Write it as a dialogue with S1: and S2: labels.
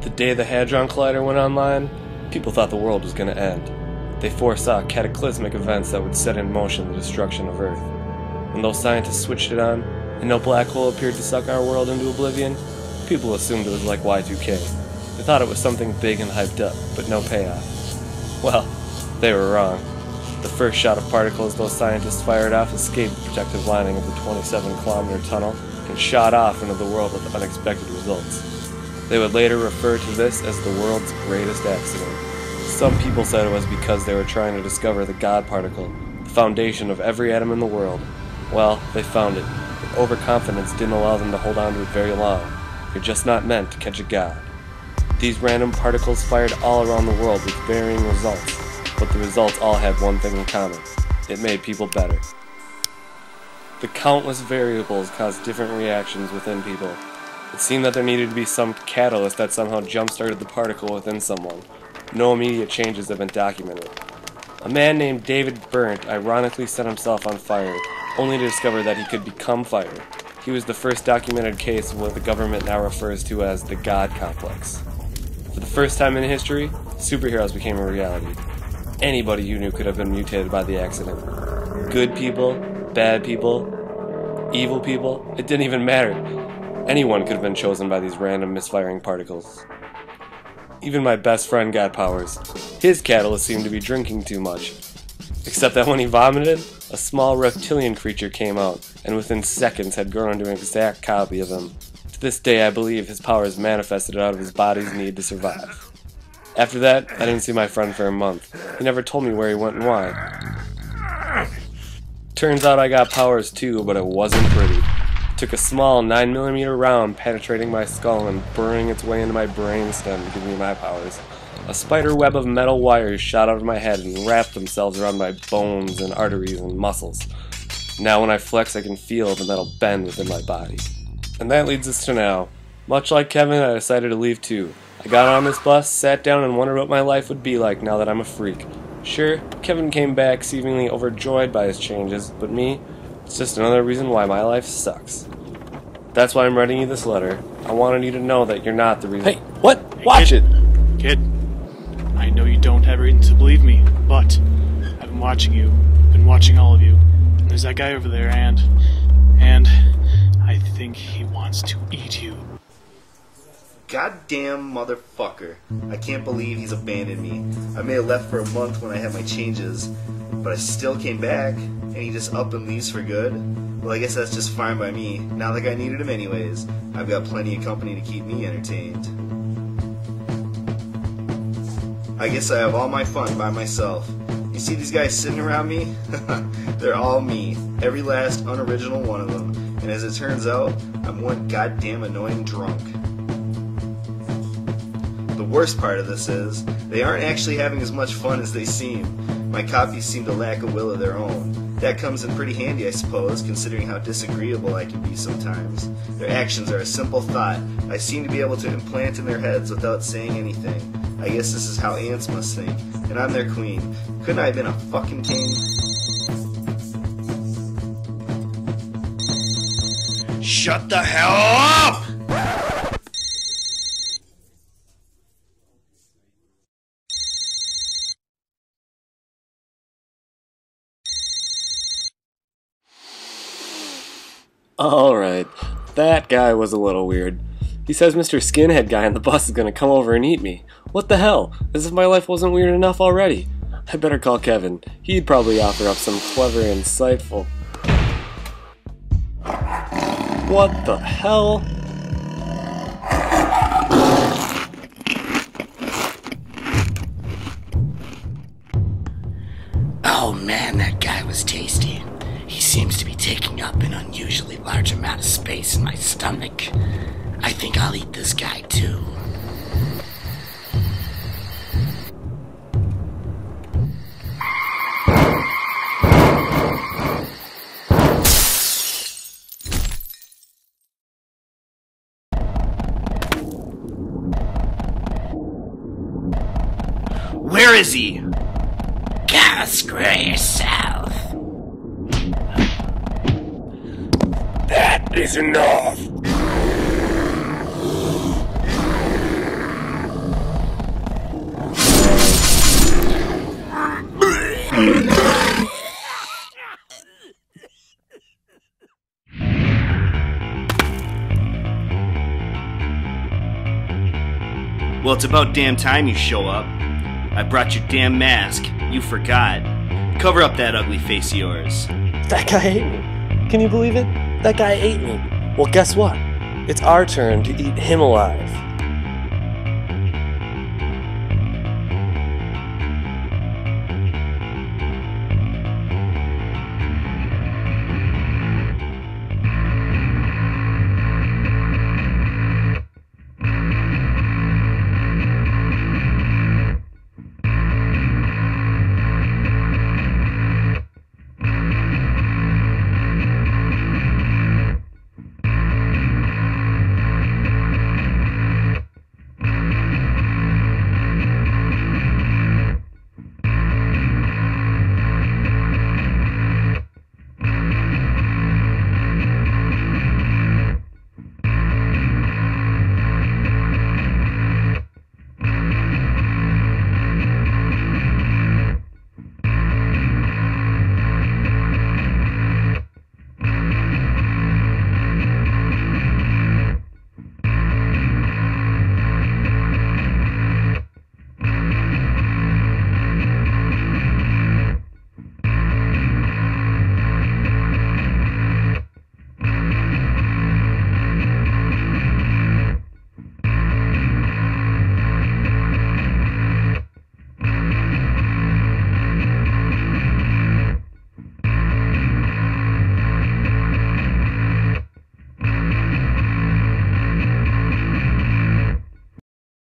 S1: The day the Hadron Collider went online, people thought the world was going to end. They foresaw cataclysmic events that would set in motion the destruction of Earth. When those scientists switched it on, and no black hole appeared to suck our world into oblivion, people assumed it was like Y2K. They thought it was something big and hyped up, but no payoff. Well, they were wrong. The first shot of particles those scientists fired off escaped the protective lining of the 27-kilometer tunnel and shot off into the world with unexpected results. They would later refer to this as the world's greatest accident. Some people said it was because they were trying to discover the God particle, the foundation of every atom in the world. Well, they found it, but overconfidence didn't allow them to hold on to it very long. You're just not meant to catch a God. These random particles fired all around the world with varying results, but the results all had one thing in common. It made people better. The countless variables caused different reactions within people. It seemed that there needed to be some catalyst that somehow jump-started the particle within someone. No immediate changes have been documented. A man named David Berndt ironically set himself on fire, only to discover that he could become fire. He was the first documented case of what the government now refers to as the God complex. For the first time in history, superheroes became a reality. Anybody you knew could have been mutated by the accident. Good people, bad people, evil people, it didn't even matter. Anyone could have been chosen by these random misfiring particles. Even my best friend got powers. His catalyst seemed to be drinking too much. Except that when he vomited, a small reptilian creature came out, and within seconds had grown into an exact copy of him. To this day, I believe his powers manifested out of his body's need to survive. After that, I didn't see my friend for a month. He never told me where he went and why. Turns out I got powers too, but it wasn't pretty. It took a small 9mm round penetrating my skull and burning its way into my brainstem to give me my powers. A spider web of metal wires shot out of my head and wrapped themselves around my bones and arteries and muscles. Now when I flex, I can feel the metal bend within my body. And that leads us to now. Much like Kevin, I decided to leave too. I got on this bus, sat down, and wondered what my life would be like now that I'm a freak. Sure, Kevin came back seemingly overjoyed by his changes, but me, it's just another reason why my life sucks. That's why I'm writing you this letter. I wanted you to know that you're not the reason—
S2: Hey, what? Watch it!
S3: Kid, I know you don't have reason to believe me, but I've been watching you, been watching all of you, and there's that guy over there, and I think he wants to eat you.
S4: Goddamn motherfucker. I can't believe he's abandoned me. I may have left for a month when I had my changes, but I still came back, and he just up and leaves for good? Well, I guess that's just fine by me. Not like I needed him anyways. I've got plenty of company to keep me entertained. I guess I have all my fun by myself. You see these guys sitting around me? They're all me. Every last unoriginal one of them. And as it turns out, I'm one goddamn annoying drunk. The worst part of this is, they aren't actually having as much fun as they seem. My copies seem to lack a will of their own. That comes in pretty handy, I suppose, considering how disagreeable I can be sometimes. Their actions are a simple thought I seem to be able to implant in their heads without saying anything. I guess this is how ants must think, and I'm their queen. Couldn't I have been a fucking king?
S2: Shut the hell up!
S1: Alright, that guy was a little weird. He says Mr. Skinhead guy on the bus is gonna come over and eat me. What the hell? As if my life wasn't weird enough already. I better call Kevin. He'd probably offer up some clever, insightful— What the hell?
S5: Oh man, that guy was tasty. He seems to be taking up an unusually large amount of space in my stomach. I think I'll eat this guy too.
S2: Where is he?
S5: Go screw yourself.
S1: That is enough!
S2: Well, it's about damn time you show up. I brought your damn mask. You forgot. Cover up that ugly face of yours.
S1: That guy ate me. Can you believe it? That guy ate me. Well, guess what? It's our turn to eat him alive.